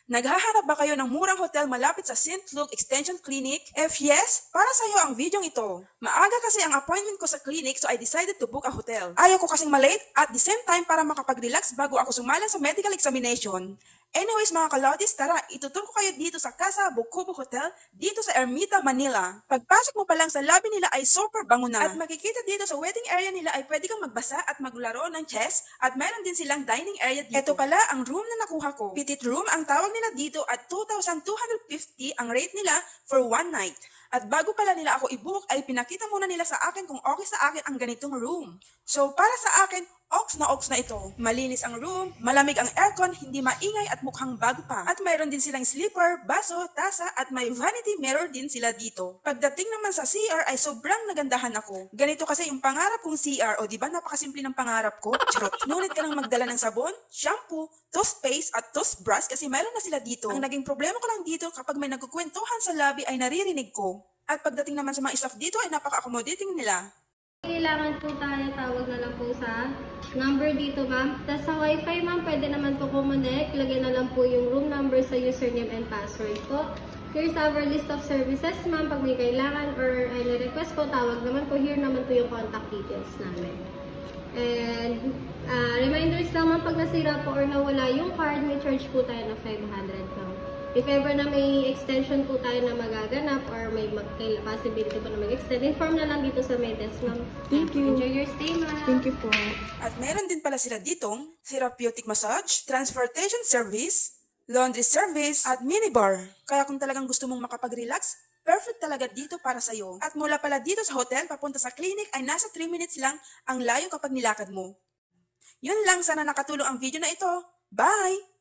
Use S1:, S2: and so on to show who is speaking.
S1: Naghahanap ba kayo ng murang hotel malapit sa St. Luke Extension Clinic? If yes, para sa iyo ang videong ito. Maaga kasi ang appointment ko sa clinic so I decided to book a hotel. Ayaw ko kasing malate at the same time para makapag-relax bago ako sumalang sa medical examination. Anyways mga kalodis, tara, ituturo ko kayo dito sa Casa Bukubo Hotel dito sa Ermita, Manila. Pagpasok mo pa lang sa lobby nila ay super bango na. At makikita dito sa waiting area nila ay pwede kang magbasa at maglaro ng chess at meron din silang dining area dito. Ito pala ang room na nakuha ko. Petit room ang tawag nila dito at 2,250 ang rate nila for one night. At bago pala nila ako i-book ay pinakita muna nila sa akin kung okay sa akin ang ganitong room. So para sa akin, ox na ito. Malinis ang room, malamig ang aircon, hindi maingay at mukhang bago pa. At mayroon din silang slipper, baso, tasa at may vanity mirror din sila dito. Pagdating naman sa CR ay sobrang nagandahan ako. Ganito kasi yung pangarap kong CR o diba napakasimple ng pangarap ko? Charot. Ngunit ka lang magdala ng sabon, shampoo, toothpaste at toothbrush kasi mayroon na sila dito. Ang naging problema ko lang dito kapag may nagkukwentuhan sa lobby ay naririnig ko. At pagdating naman sa mga staff dito ay napaka-accommodating nila.
S2: Kailangan po tayo, tawag na lang po sa number dito ma'am. Tapos sa wifi ma'am, pwede naman po kumonek. Lagyan na lang po yung room number sa username and password po. Here's our list of services ma'am. Pag may kailangan or any request po, tawag naman po. Here naman po yung contact details namin. And reminders naman pag nasira po or nawala yung card, may charge po tayo na 500 ma'am. If ever na may extension po tayo na magaganap or may possibility po na mag-extend, inform na lang dito sa may desk, ma'am.
S3: Thank you.
S2: Enjoy your stay, ma'am.
S3: Thank you po.
S1: At meron din pala sila ditong therapeutic massage, transportation service, laundry service, at minibar. Kaya kung talagang gusto mong makapag-relax, perfect talaga dito para sa'yo. At mula pala dito sa hotel, papunta sa clinic ay nasa 3 minutes lang ang layo kapag nilakad mo. Yun lang, sana nakatulong ang video na ito. Bye!